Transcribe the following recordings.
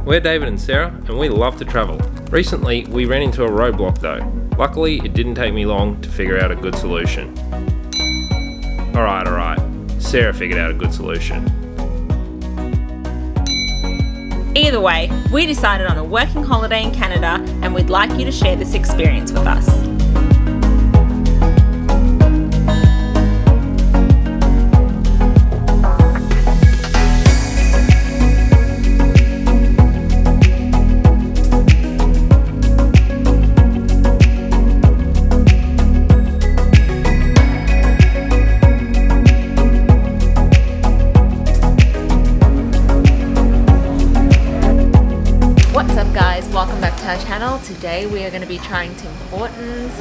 We're David and Sarah, and we love to travel. Recently, we ran into a roadblock though. Luckily, it didn't take me long to figure out a good solution. Alright. Sarah figured out a good solution. Either way, we decided on a working holiday in Canada, and we'd like you to share this experience with us. Welcome back to our channel. Today we are going to be trying Tim Hortons.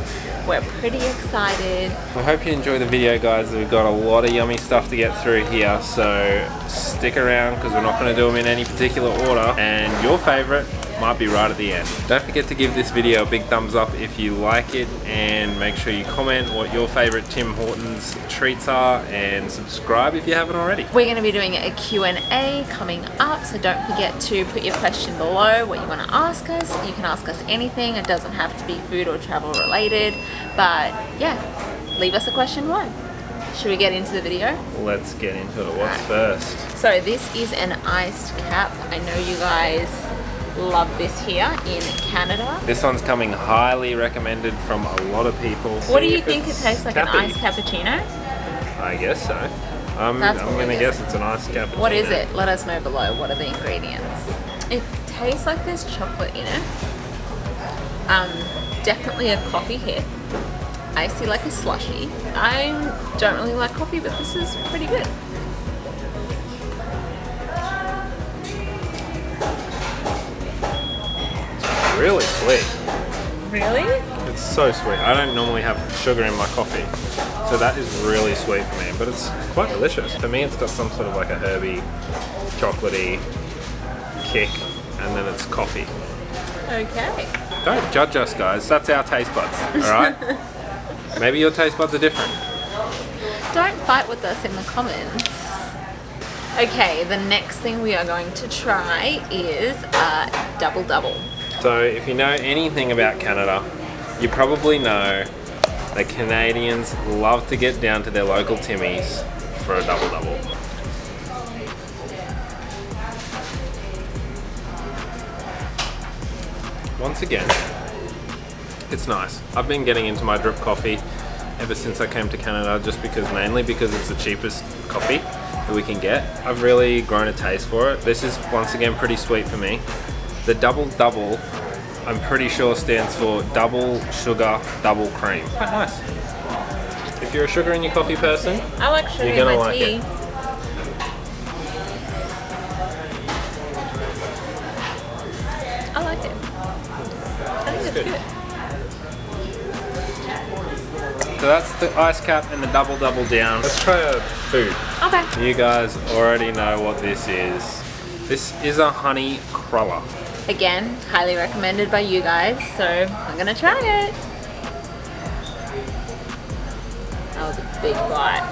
We're pretty excited. I hope you enjoy the video, guys. We've got a lot of yummy stuff to get through here, so stick around because we're not going to do them in any particular order, and your favorite might be right at the end. Don't forget to give this video a big thumbs up if you like it, and make sure you comment what your favorite Tim Hortons treats are, and subscribe if you haven't already. We're going to be doing a Q&A coming up, so don't forget to put your question below, what you want to ask us. You can ask us anything. It doesn't have to be food or travel related, but yeah, leave us a question below. Should we get into the video? Let's get into it. What's first? So this is an iced cap. I know you guys love this here in Canada. This one's coming highly recommended from a lot of people. What do you think it tastes like? An iced cappuccino? I guess so. I'm gonna guess it's an iced cappuccino. What is it? Let us know below. What are the ingredients? It tastes like there's chocolate in it. Definitely a coffee hit. Icy like a slushie. I don't really like coffee, but this is pretty good. Really sweet. Really? It's so sweet. I don't normally have sugar in my coffee, so that is really sweet for me, but it's quite delicious. For me, it's got some sort of like a herby, chocolatey kick, and then it's coffee. Okay. Don't judge us, guys. That's our taste buds, alright? Maybe your taste buds are different. Don't fight with us in the comments. Okay, the next thing we are going to try is a double-double. So if you know anything about Canada, you probably know that Canadians love to get down to their local Timmy's for a double-double. Once again, it's nice. I've been getting into my drip coffee ever since I came to Canada, mainly because it's the cheapest coffee that we can get. I've really grown a taste for it. This is once again pretty sweet for me. The double-double, I'm pretty sure stands for double sugar, double cream. Quite nice. If you're a sugar in your coffee person, I like sugar you're gonna in my like tea. it. I like it. I think it's good. So that's the ice cap and the double-double down. Let's try a food. Okay. You guys already know what this is. This is a honey cruller. Again, highly recommended by you guys, so I'm gonna try it. That was a big bite.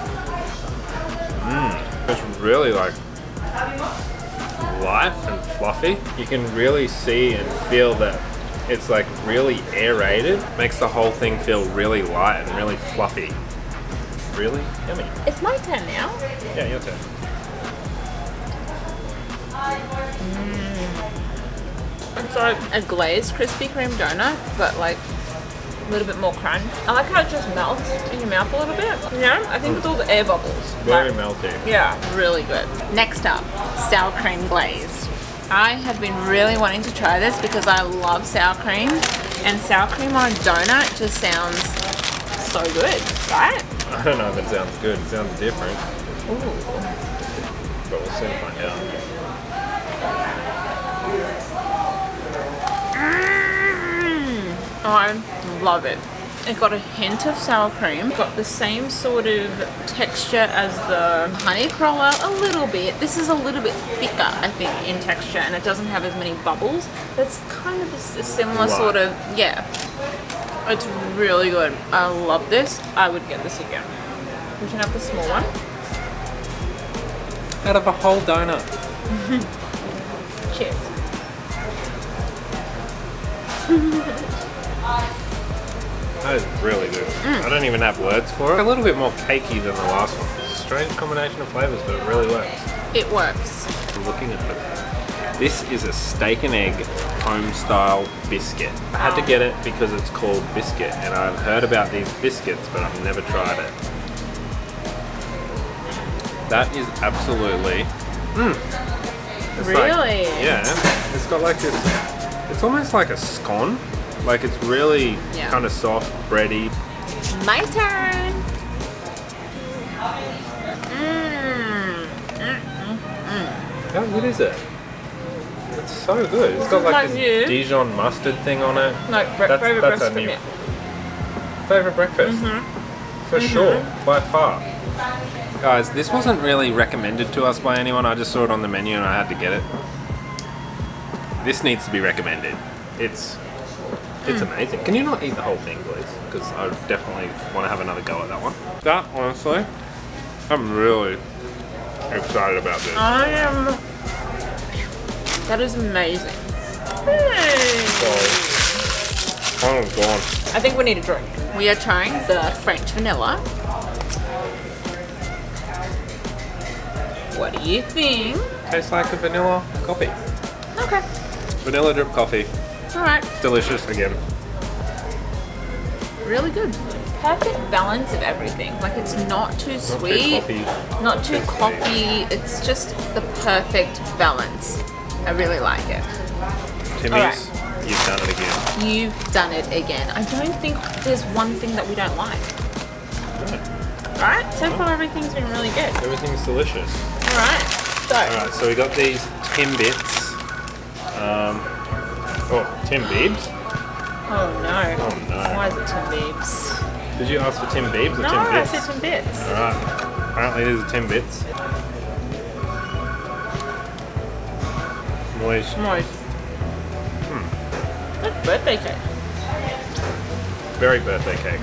It's really like light and fluffy. You can really see and feel that it's like really aerated. Makes the whole thing feel really light and really fluffy. Really yummy. It's my turn now. Yeah, your turn. It's like a glazed Krispy Kreme donut, but like a little bit more crunch. I like how it just melts in your mouth a little bit. You know, I think with all the air bubbles. Very melty. Yeah, really good. Next up, sour cream glazed. I have been really wanting to try this because I love sour cream, and sour cream on a donut just sounds so good, right? I don't know if it sounds good. It sounds different. Ooh. But we'll soon find out. I love it. It got a hint of sour cream. Got the same sort of texture as the honey cruller, a little bit. This is a little bit thicker, I think, in texture, and it doesn't have as many bubbles. It's kind of a similar sort of, yeah. It's really good. I love this. I would get this again. We can have the small one. Out of a whole donut. Cheers. That is really good. I don't even have words for it. A little bit more cakey than the last one. Strange combination of flavors, but it really works. It works. I'm looking at them. This is a steak and egg home style biscuit. I had to get it because it's called Biscuit, and I've heard about these biscuits, but I've never tried it. That is absolutely. It's Really? Yeah. It's got like this. It's almost like a scone. Like it's really kind of soft, bready. My turn. How good is it? It's so good. It's got like this Dijon mustard thing on it. Like favorite breakfast. Favorite breakfast. For sure, by far. Guys, this wasn't really recommended to us by anyone. I just saw it on the menu and I had to get it. This needs to be recommended. It's amazing. Can you not eat the whole thing, please? Because I definitely want to have another go at that one. That, honestly, I'm really excited about this. I am. That is amazing. Hey. Oh, gone. I think we need a drink. We are trying the French vanilla. What do you think? Tastes like a vanilla coffee. Okay. Vanilla drip coffee. Alright. Delicious again. Really good. Perfect balance of everything. Like it's not too sweet, not too coffee. It's just the perfect balance. I really like it. Timmy's, you've done it again. You've done it again. I don't think there's one thing that we don't like. Right? So far everything's been really good. Everything's delicious. Alright. So we got these Timbits. Tim Beebs? Oh no. Oh no. Why is it Tim Beebs? Did you ask for Tim Beebs or No, Tim I Bits? said Tim Bits. Alright. Apparently these are Tim Bits. Moist. Good birthday cake. Very birthday cake.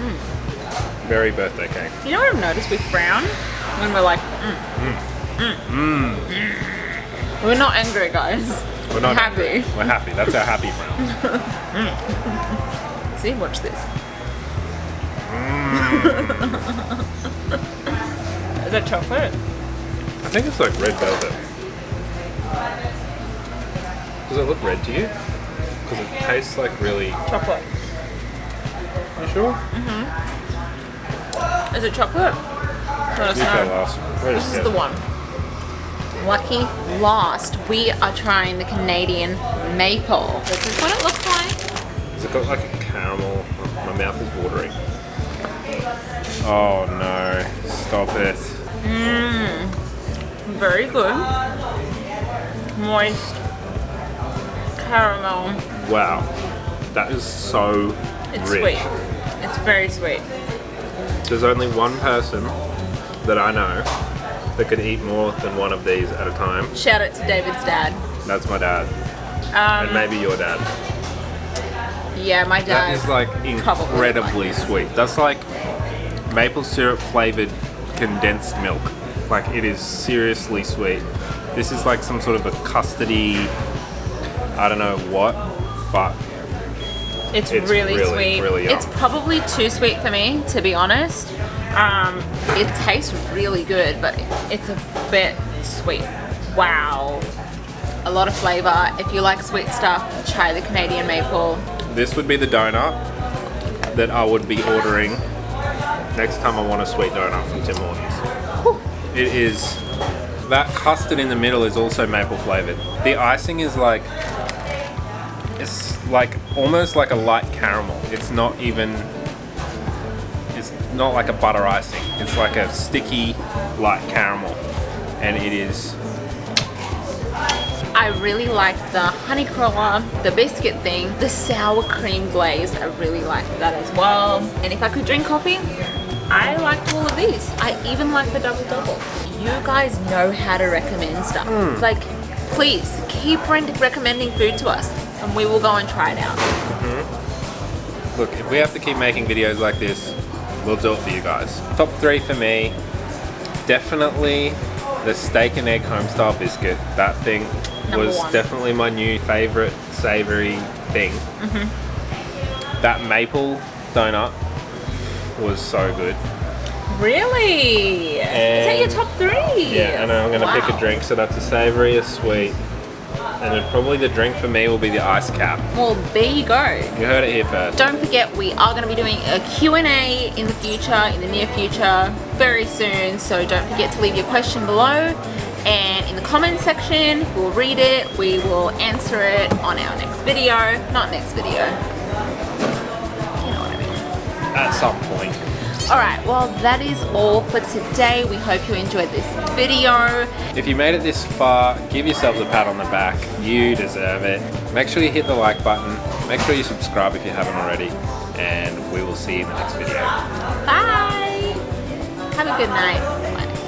Very birthday cake. You know what I've noticed? We frown when we're like, We're not angry, guys. We're not happy. angry. We're happy. That's our happy frown. See, watch this. Is that chocolate? I think it's like red velvet. Does it look red to you? Because it tastes like really... Chocolate. You sure? Is it chocolate? Let us You tell know. us. This is the one. Lucky last, we are trying the Canadian maple. This is what it looks like. Has it got like a caramel? My mouth is watering. Oh no, stop it. Very good. Moist. Caramel. Wow, that is so It's rich. sweet. It's very sweet. There's only one person that I know that could eat more than one of these at a time. Shout out to David's dad. That's my dad. And maybe your dad. Yeah, my dad. That is like incredibly like sweet. That's like maple syrup flavored condensed milk. Like it is seriously sweet. This is like some sort of a custardy, I don't know what, but It's really sweet. Really yum. It's probably too sweet for me, to be honest. It tastes really good, but it's a bit sweet. Wow. A lot of flavor. If you like sweet stuff, try the Canadian maple. This would be the donut that I would be ordering next time I want a sweet donut from Tim Hortons. It is, that custard in the middle is also maple flavored. The icing is like, it's like almost like a light caramel. It's not like a butter icing. It's like a sticky light caramel, and it is. I really like the honey cruller, the biscuit thing, the sour cream glaze. I really like that as well. And if I could drink coffee, I liked all of these. I even like the double double. You guys know how to recommend stuff. Like, please keep recommending food to us, and we will go and try it out. Look, if we have to keep making videos like this, we'll do it for you guys. Top 3 for me, definitely the steak and egg homestyle biscuit. That thing was definitely my new favorite savoury thing. That maple donut was so good. Really? Is that your top 3? Yeah, and I'm going to pick a drink. So that's a savoury, a sweet, and then probably the drink for me will be the ice cap. Well, there you go. You heard it here first. Don't forget, we are going to be doing a Q&A in the future, in the near future, very soon. So don't forget to leave your question below. And in the comments section, we'll read it. We will answer it on our next video. Not next video. You know what I mean. At some point. Alright, well that is all for today. We hope you enjoyed this video. If you made it this far, give yourself a pat on the back. You deserve it. Make sure you hit the like button. Make sure you subscribe if you haven't already. And we will see you in the next video. Bye! Have a good night.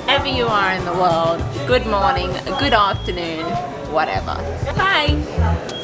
Wherever you are in the world. Good morning, good afternoon, whatever. Bye!